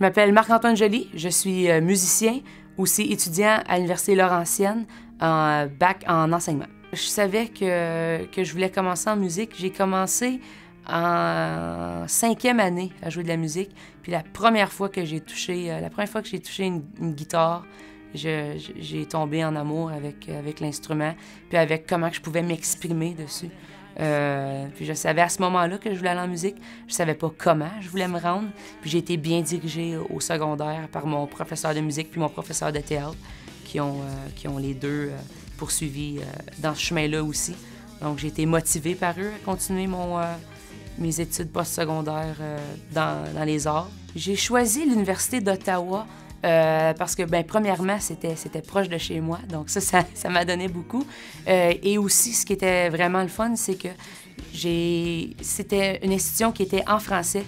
Je m'appelle Marc-Antoine Joly, je suis musicien, aussi étudiant à l'Université Laurentienne en bac en enseignement. Je savais que je voulais commencer en musique. J'ai commencé en 5e année à jouer de la musique. Puis la première fois que j'ai touché une guitare, j'ai tombé en amour avec l'instrument, puis avec comment je pouvais m'exprimer dessus. Puis je savais à ce moment-là que je voulais aller en musique. Je savais pas comment je voulais me rendre. Puis j'ai été bien dirigée au secondaire par mon professeur de musique puis mon professeur de théâtre qui ont les deux poursuivi dans ce chemin-là aussi. Donc j'ai été motivée par eux à continuer mes études postsecondaires dans les arts. J'ai choisi l'Université d'Ottawa parce que, premièrement, c'était proche de chez moi, donc ça m'a donné beaucoup. Et aussi, ce qui était vraiment le fun, c'est que c'était une institution qui était en français.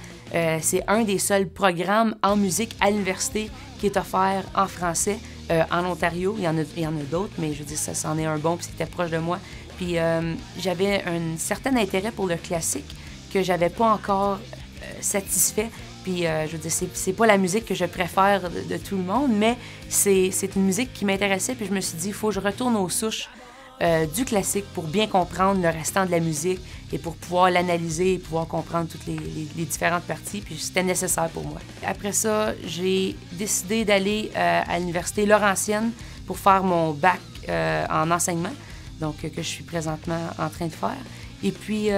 C'est un des seuls programmes en musique à l'université qui est offert en français en Ontario. Il y en a d'autres, mais je veux dire, ça c'en est un bon, puis c'était proche de moi. Puis j'avais un certain intérêt pour le classique que j'avais pas encore satisfait. Puis, je veux dire, c'est pas la musique que je préfère de tout le monde, mais c'est une musique qui m'intéressait. Puis je me suis dit, il faut que je retourne aux souches du classique pour bien comprendre le restant de la musique et pour pouvoir l'analyser et pouvoir comprendre toutes les différentes parties. Puis c'était nécessaire pour moi. Après ça, j'ai décidé d'aller à l'Université Laurentienne pour faire mon bac en enseignement, donc que je suis présentement en train de faire. Et puis,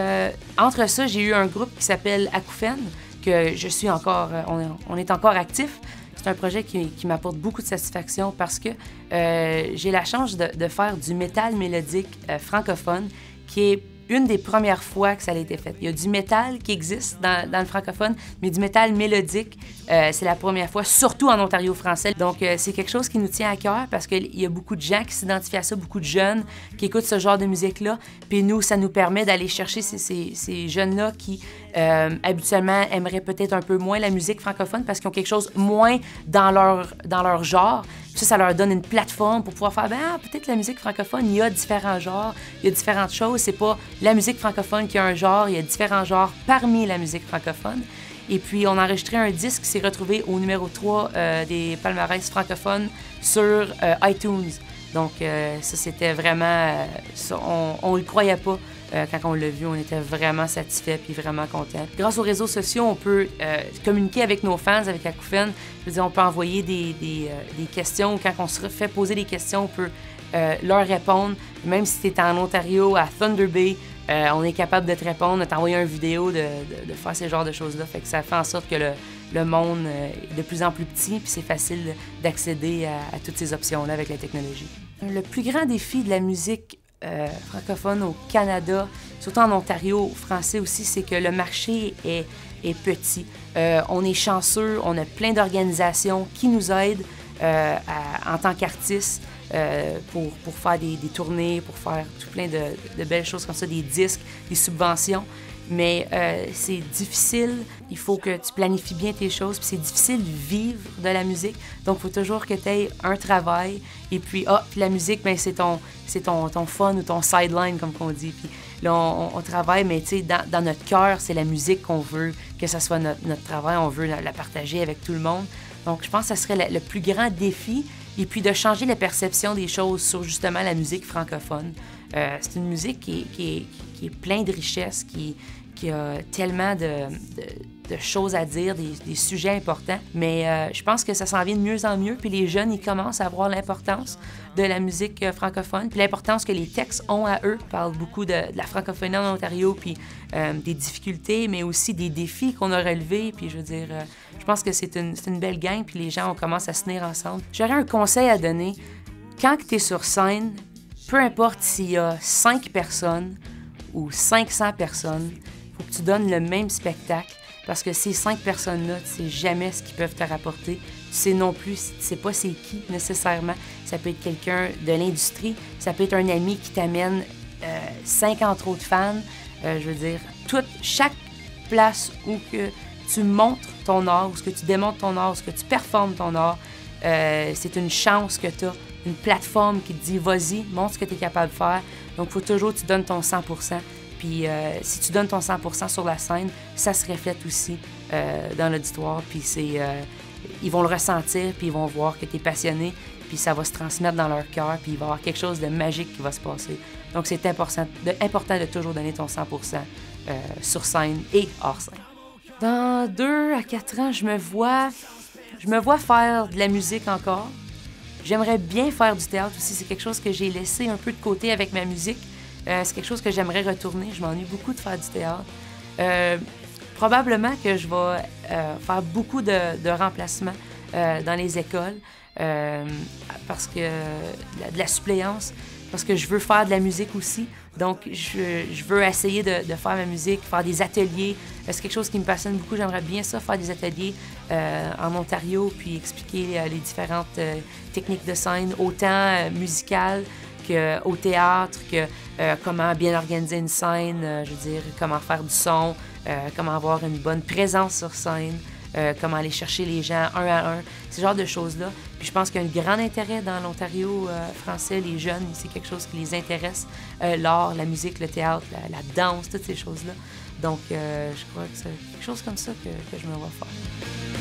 entre ça, j'ai eu un groupe qui s'appelle Acouphènes, que je suis encore, on est encore actif. C'est un projet qui m'apporte beaucoup de satisfaction parce que j'ai la chance de faire du métal mélodique francophone, qui est une des premières fois que ça a été fait. Il y a du métal qui existe dans le francophone, mais du métal mélodique, c'est la première fois, surtout en Ontario français. Donc, c'est quelque chose qui nous tient à cœur parce qu'il y a beaucoup de gens qui s'identifient à ça, beaucoup de jeunes qui écoutent ce genre de musique-là. Puis nous, ça nous permet d'aller chercher ces jeunes-là qui, habituellement, aimeraient peut-être un peu moins la musique francophone parce qu'ils ont quelque chose moins dans leur genre. Ça leur donne une plateforme pour pouvoir faire, peut-être la musique francophone, il y a différents genres, il y a différentes choses. C'est pas la musique francophone qui a un genre, il y a différents genres parmi la musique francophone. Et puis, on a enregistré un disque qui s'est retrouvé au numéro 3 des palmarès francophones sur iTunes. Donc, ça, c'était vraiment... on le croyait pas. Quand on l'a vu, on était vraiment satisfaits puis vraiment contents. Grâce aux réseaux sociaux, on peut communiquer avec nos fans, avec Acouphènes. Je veux dire, on peut envoyer des questions. Quand on se fait poser des questions, on peut leur répondre. Même si tu es en Ontario, à Thunder Bay, on est capable de te répondre, de t'envoyer une vidéo, de faire ce genre de choses-là. Fait que ça fait en sorte que le monde est de plus en plus petit puis c'est facile d'accéder à toutes ces options-là avec la technologie. Le plus grand défi de la musique francophone au Canada, surtout en Ontario, français aussi, c'est que le marché est petit. On est chanceux, on a plein d'organisations qui nous aident en tant qu'artistes pour faire des tournées, pour faire tout plein de belles choses comme ça, des disques, des subventions. Mais c'est difficile, il faut que tu planifies bien tes choses, puis c'est difficile de vivre de la musique. Donc, il faut toujours que tu aies un travail. Et puis, puis la musique, c'est ton fun ou ton sideline, comme on dit. Puis là, on travaille, mais tu sais, dans notre cœur, c'est la musique qu'on veut, que ce soit notre travail, on veut la partager avec tout le monde. Donc, je pense que ça serait le plus grand défi. Et puis, de changer la perception des choses sur, justement, la musique francophone. C'est une musique qui est pleine de richesses, qui a tellement de choses à dire, des sujets importants. Mais je pense que ça s'en vient de mieux en mieux. Puis les jeunes, ils commencent à voir l'importance de la musique francophone, puis l'importance que les textes ont à eux. On parle beaucoup de la francophonie en Ontario, puis des difficultés, mais aussi des défis qu'on a relevés. Puis je veux dire, je pense que c'est une belle gang, puis les gens, on commence à se tenir ensemble. J'aurais un conseil à donner. Quand tu es sur scène, peu importe s'il y a 5 personnes ou 500 personnes, il faut que tu donnes le même spectacle parce que ces 5 personnes-là, tu ne sais jamais ce qu'ils peuvent te rapporter. Tu sais non plus, tu ne sais pas c'est qui nécessairement. Ça peut être quelqu'un de l'industrie, ça peut être un ami qui t'amène 50 autres fans. Je veux dire, chaque place où que tu montres ton art, où ce que tu démontres ton art, où ce que tu performes ton art, c'est une chance que tu as. Une plateforme qui te dit « vas-y, montre ce que tu es capable de faire ». Donc, il faut toujours que tu donnes ton 100%. Puis, si tu donnes ton 100% sur la scène, ça se reflète aussi dans l'auditoire. Puis, ils vont le ressentir, puis ils vont voir que tu es passionné, puis ça va se transmettre dans leur cœur, puis il va y avoir quelque chose de magique qui va se passer. Donc, c'est important de toujours donner ton 100% sur scène et hors scène. Dans 2 à 4 ans, je me vois faire de la musique encore. J'aimerais bien faire du théâtre aussi. C'est quelque chose que j'ai laissé un peu de côté avec ma musique. C'est quelque chose que j'aimerais retourner. Je m'ennuie beaucoup de faire du théâtre. Probablement que je vais faire beaucoup de remplacements dans les écoles parce que de la suppléance, parce que je veux faire de la musique aussi. Donc, je veux essayer de faire ma musique, faire des ateliers. C'est quelque chose qui me passionne beaucoup. J'aimerais bien ça, faire des ateliers en Ontario, puis expliquer les différentes techniques de scène, autant musicales qu'au théâtre, que comment bien organiser une scène, je veux dire, comment faire du son, comment avoir une bonne présence sur scène, comment aller chercher les gens un à un, ce genre de choses-là. Puis je pense qu'il y a un grand intérêt dans l'Ontario français, les jeunes, c'est quelque chose qui les intéresse, l'art, la musique, le théâtre, la danse, toutes ces choses-là. Donc je crois que c'est quelque chose comme ça que je me vois faire.